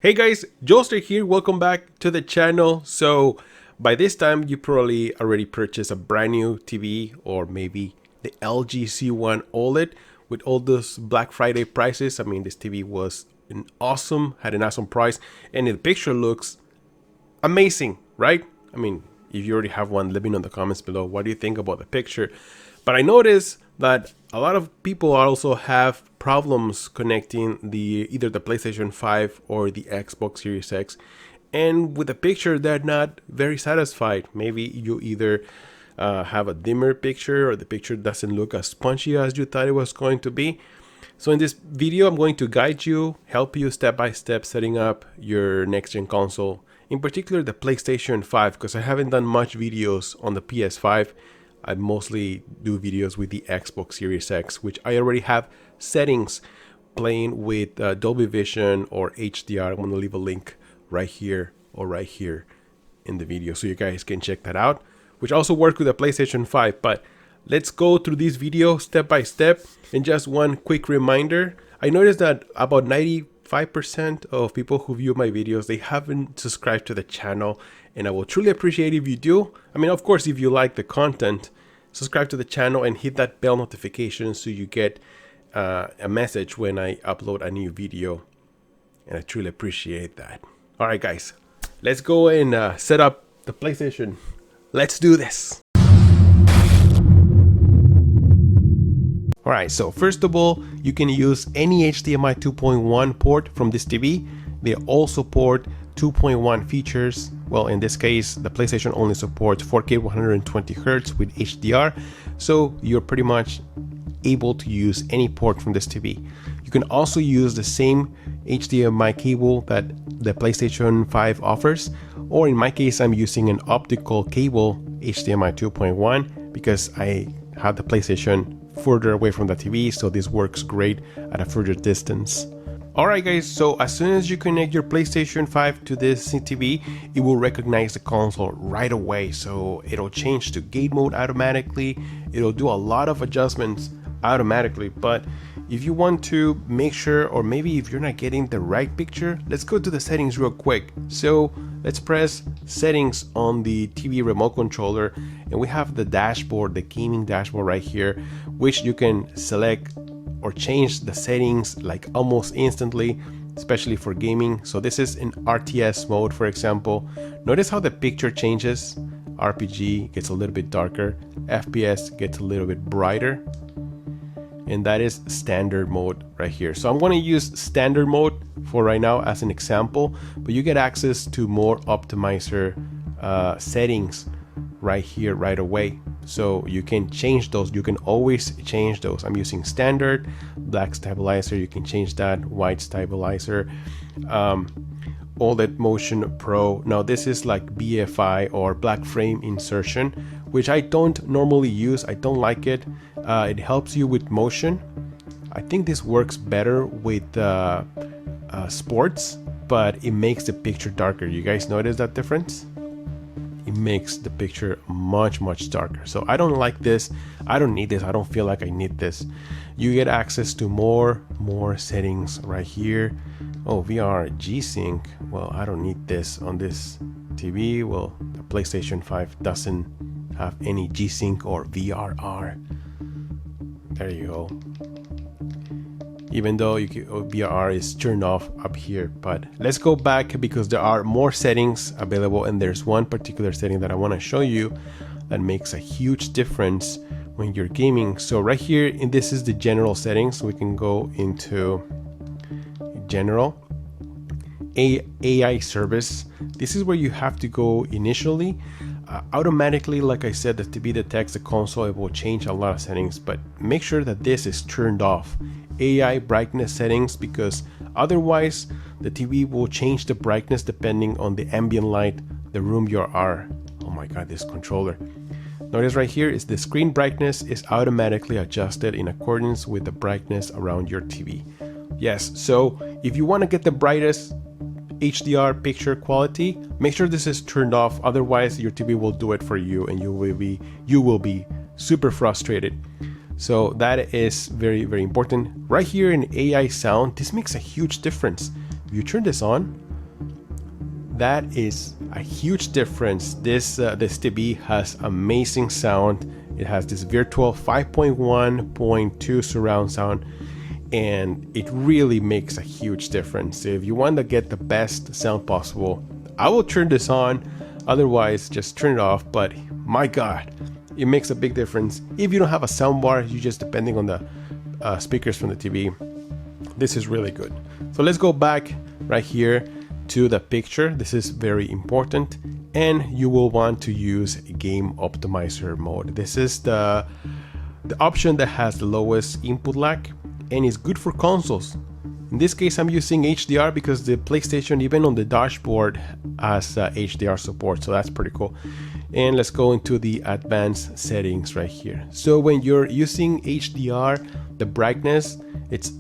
Hey guys, Joester here, welcome back to the channel. So by this time you probably already purchased a brand new TV or maybe the LG C1 Oled with all those Black Friday prices. I mean, this TV was had an awesome price, and the picture looks amazing, right? I mean, if you already have one, let me know in the comments below what do you think about the picture. But I noticed that a lot of people also have problems connecting either the PlayStation 5 or the Xbox Series X, and with the picture they're not very satisfied. Maybe you either have a dimmer picture or the picture doesn't look as punchy as you thought it was going to be. So in this video I'm going to guide you, help you step by step setting up your next gen console, in particular the PlayStation 5, because I haven't done much videos on the PS5. I mostly do videos with the Xbox Series X, which I already have settings playing with Dolby Vision or HDR. I'm going to leave a link right here or right here in the video so you guys can check that out, which also works with the PlayStation 5. But let's go through this video step by step. And just one quick reminder, I noticed that about 95% of people who view my videos, they haven't subscribed to the channel, and I will truly appreciate if you do. I mean, of course, if you like the content, subscribe to the channel and hit that bell notification so you get a message when I upload a new video, and I truly appreciate that. All right, guys, let's go and set up the PlayStation. Let's do this. All right, so first of all, you can use any HDMI 2.1 port from this TV. They all support 2.1 features. Well, in this case, the PlayStation only supports 4K 120 Hz with HDR, so you're pretty much able to use any port from this TV. You can also use the same HDMI cable that the PlayStation 5 offers, or in my case, I'm using an optical cable HDMI 2.1 because I have the PlayStation further away from the TV, so this works great at a further distance. Alright guys, so as soon as you connect your PlayStation 5 to this TV, it will recognize the console right away. So it'll change to game mode automatically. It'll do a lot of adjustments automatically. But if you want to make sure, or maybe if you're not getting the right picture, let's go to the settings real quick. So let's press settings on the TV remote controller, and we have the dashboard, the gaming dashboard right here, which you can select or change the settings like almost instantly, especially for gaming. So this is in RTS mode, for example. Notice how the picture changes. RPG gets a little bit darker, FPS gets a little bit brighter, and that is standard mode right here. So I'm going to use standard mode for right now as an example, but you get access to more optimizer settings right here right away. So you can change those, you can always change those. I'm using standard, black stabilizer, you can change that, white stabilizer, OLED Motion Pro. Now this is like BFI or black frame insertion, which I don't normally use. I don't like it. It helps you with motion. I think this works better with sports, but it makes the picture darker. You guys notice that difference? It makes the picture much darker. So I don't like this. I don't need this. I don't feel like I need this. You get access to more settings right here. Oh, VR G-Sync. Well, I don't need this on this TV. Well, the PlayStation 5 doesn't have any G-Sync or VRR. There you go. Even though VRR is turned off up here. But let's go back because there are more settings available, and there's one particular setting that I want to show you that makes a huge difference when you're gaming. So right here, and this is the general settings. We can go into general, AI service. This is where you have to go initially. Automatically, like I said, the TV detects the console. It will change a lot of settings, but make sure that this is turned off. AI brightness settings, because otherwise the TV will change the brightness depending on the ambient light, the room you are. Oh my god, this controller. Notice right here is the screen brightness is automatically adjusted in accordance with the brightness around your TV. Yes, so if you want to get the brightest HDR picture quality, make sure this is turned off. Otherwise your TV will do it for you, and you will be super frustrated. So that is very important. Right here in AI sound, this makes a huge difference. If you turn this on, That is a huge difference. This TV has amazing sound. It has this virtual 5.1.2 surround sound, and it really makes a huge difference. So if you want to get the best sound possible, I will turn this on, otherwise just turn it off. But my god, it makes a big difference. If you don't have a soundbar, you just depending on the speakers from the TV, this is really good. So let's go back right here to the picture. This is very important, and you will want to use game optimizer mode. This is the option that has the lowest input lag and is good for consoles. In this case, I'm using HDR because the PlayStation, even on the dashboard, has HDR support, so that's pretty cool. And let's go into the advanced settings right here. So when you're using HDR, the brightness, it's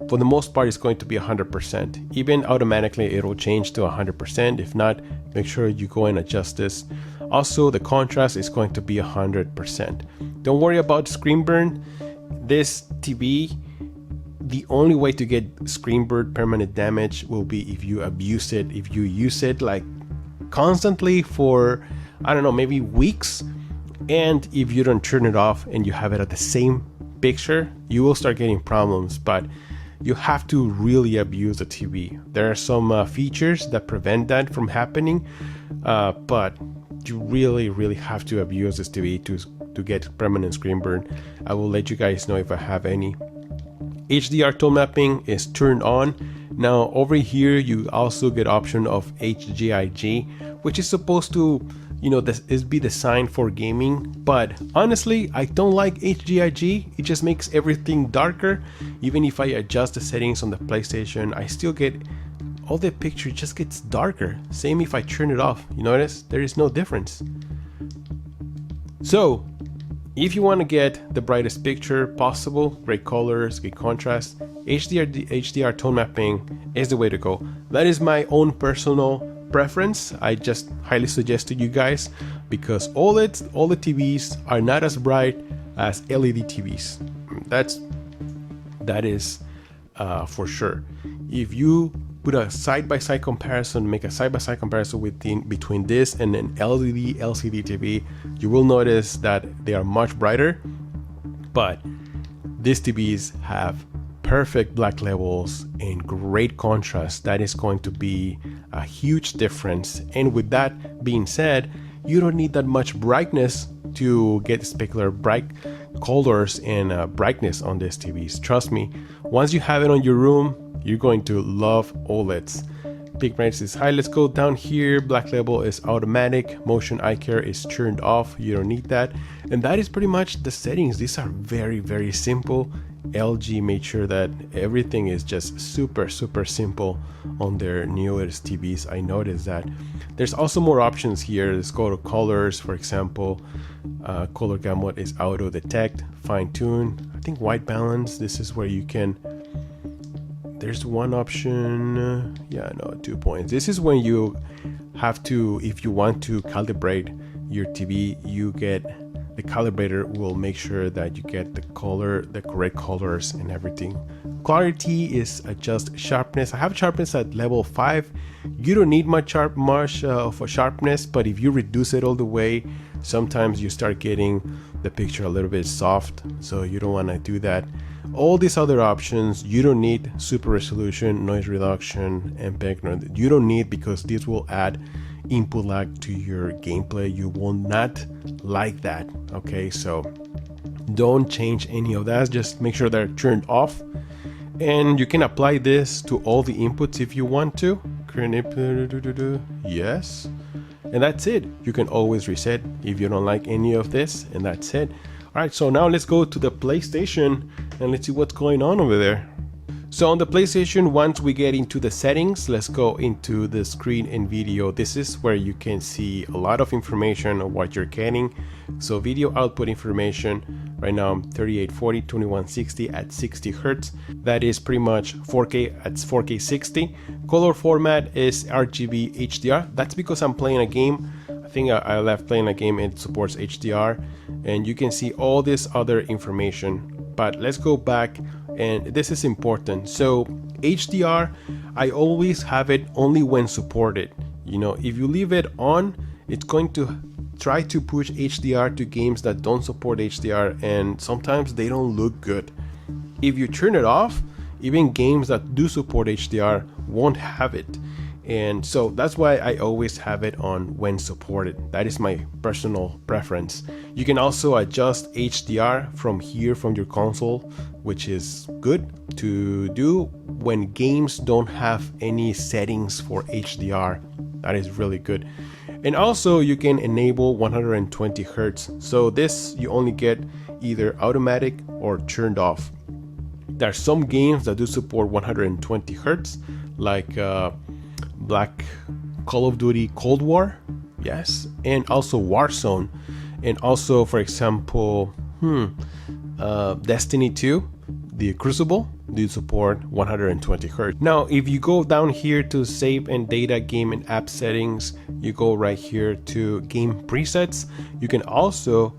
for the most part, it's going to be 100%. Even automatically, it'll change to 100%. If not, make sure you go and adjust this. Also, the contrast is going to be 100%. Don't worry about screen burn. This TV, the only way to get screen burn permanent damage will be if you abuse it. If you use it like constantly for, I don't know, maybe weeks. And if you don't turn it off and you have it at the same picture, you will start getting problems. But you have to really abuse the TV. There are some features that prevent that from happening, but you really have to abuse this TV to get permanent screen burn. I will let you guys know if I have any. HDR tone mapping is turned on. Now over here you also get option of HGIG, which is supposed to, you know, this is be designed for gaming, but honestly I don't like HGIG. It just makes everything darker. Even if I adjust the settings on the PlayStation, I still get all the picture just gets darker. Same if I turn it off. You notice there is no difference. So if you want to get the brightest picture possible, great colors, great contrast, HDR tone mapping is the way to go. That is my own personal preference. I just highly suggest to you guys, because OLED TVs are not as bright as LED TVs. That is for sure. If you put a side-by-side comparison, make a side-by-side comparison between this and an LED LCD TV, you will notice that they are much brighter, but these TVs have perfect black levels and great contrast. That is going to be a huge difference. And with that being said, you don't need that much brightness to get specular bright colors and brightness on these TVs. Trust me, once you have it on your room, you're going to love OLEDs. Peak brightness is high. Let's go down here. Black label is automatic. Motion eye care is turned off. You don't need that. And that is pretty much the settings. These are very simple. LG made sure that everything is just super simple on their newest TVs. I noticed that. There's also more options here. Let's go to colors, for example. Color gamut is auto detect, fine tune. I think white balance. This is where you can. There's one option. 2 points. This is when you have to, if you want to calibrate your TV, you get the calibrator will make sure that you get the correct colors and everything. Clarity is adjust sharpness. I have sharpness at level 5. You don't need much of a sharpness, but if you reduce it all the way, sometimes you start getting the picture a little bit soft, so you don't want to do that. All these other options you don't need. Super resolution, noise reduction, MPEG, you don't need, because this will add input lag to your gameplay. You will not like that. Okay, so don't change any of that. Just make sure they're turned off, and you can apply this to all the inputs if you want to. Yes, and that's it. You can always reset if you don't like any of this, and that's it. All right, so now let's go to the PlayStation and let's see what's going on over there. So on the PlayStation, once we get into the settings, let's go into the screen and video. This is where you can see a lot of information on what you're getting. So video output information, right now I'm 3840, 2160 at 60 Hertz. That is pretty much 4K at 4K 60. Color format is RGB HDR. That's because I'm playing a game. I think I left playing a game and it supports HDR, and you can see all this other information. But let's go back, and this is important. So HDR, I always have it only when supported. You know, if you leave it on, it's going to try to push HDR to games that don't support HDR, and sometimes they don't look good. If you turn it off, even games that do support HDR won't have it. And so that's why I always have it on when supported. That is my personal preference. You can also adjust HDR from here from your console, which is good to do when games don't have any settings for HDR. That is really good. And also you can enable 120 Hertz. So this you only get either automatic or turned off. There are some games that do support 120 Hertz, like Black Call of Duty Cold War, yes, and also Warzone, and also, for example, Destiny 2, the Crucible, do support 120 Hz. Now, if you go down here to Save and Data Game and App Settings, you go right here to Game Presets. You can also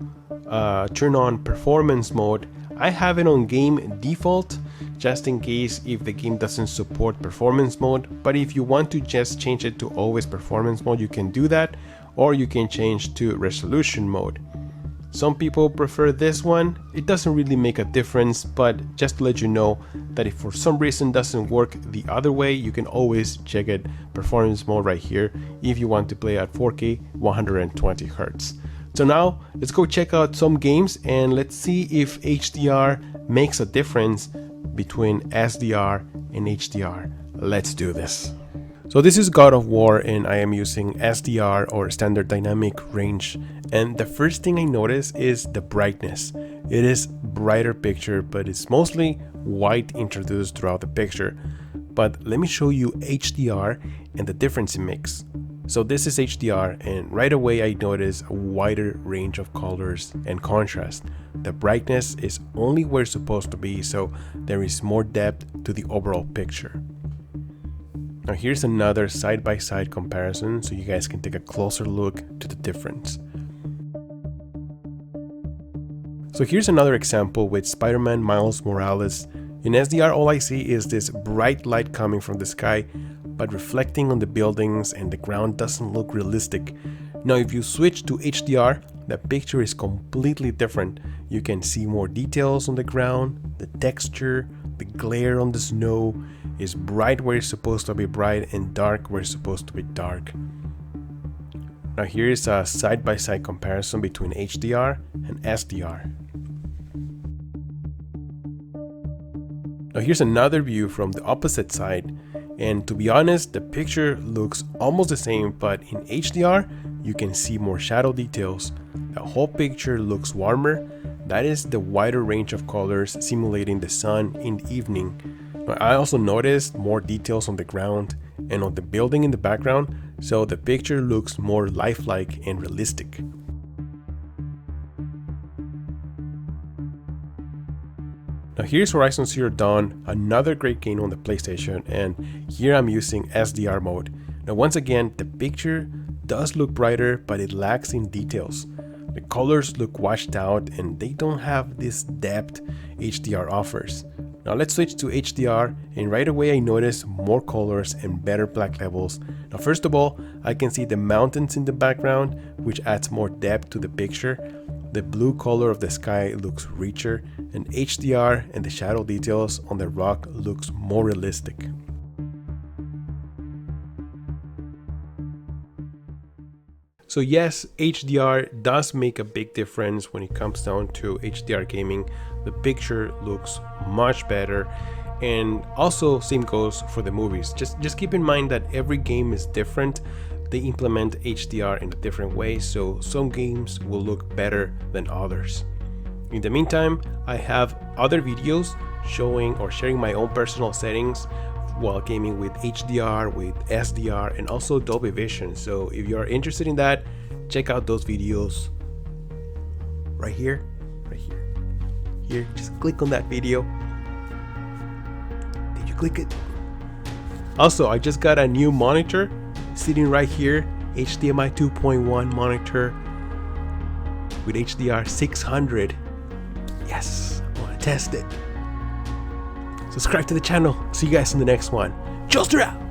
turn on Performance Mode. I have it on Game Default, just in case if the game doesn't support performance mode, but if you want to just change it to always performance mode, you can do that, or you can change to resolution mode. Some people prefer this one. It doesn't really make a difference, but just to let you know that if for some reason doesn't work the other way, you can always check it performance mode right here if you want to play at 4K 120 Hz. So now let's go check out some games and let's see if HDR makes a difference between SDR and HDR. Let's do this. So this is God of War and I am using SDR or standard dynamic range, and the first thing I notice is the brightness. It is brighter picture, but it's mostly white introduced throughout the picture. But let me show you HDR and the difference it makes. So this is HDR and right away I notice a wider range of colors and contrast. The brightness is only where it's supposed to be, so there is more depth to the overall picture. Now here's another side-by-side comparison so you guys can take a closer look to the difference. So here's another example with Spider-Man Miles Morales. In SDR, all I see is this bright light coming from the sky, but reflecting on the buildings and the ground doesn't look realistic. Now if you switch to HDR, the picture is completely different. You can see more details on the ground, the texture, the glare on the snow is bright where it's supposed to be bright and dark where it's supposed to be dark. Now here is a side-by-side comparison between HDR and SDR. Now here's another view from the opposite side, and to be honest, the picture looks almost the same, but in HDR you can see more shadow details. The whole picture looks warmer. That is the wider range of colors simulating the sun in the evening. Now, I also noticed more details on the ground and on the building in the background, so the picture looks more lifelike and realistic. Now here's Horizon Zero Dawn, another great game on the PlayStation, and here I'm using SDR mode. Now once again, the picture does look brighter, but it lacks in details. The colors look washed out and they don't have this depth HDR offers. Now let's switch to HDR, and right away I notice more colors and better black levels. Now first of all, I can see the mountains in the background, which adds more depth to the picture. The blue color of the sky looks richer, and HDR and the shadow details on the rock looks more realistic. So yes, HDR does make a big difference when it comes down to HDR gaming. The picture looks much better, and also same goes for the movies. Just keep in mind that every game is different. They implement HDR in a different way, so some games will look better than others. In the meantime, I have other videos showing or sharing my own personal settings while gaming with HDR, with SDR, and also Dolby Vision. So if you are interested in that, check out those videos right here, here. Just click on that video. Did you click it? Also, I just got a new monitor sitting right here, HDMI 2.1 monitor with HDR 600. Yes, I want to test it. Subscribe to the channel. See you guys in the next one. Joster out!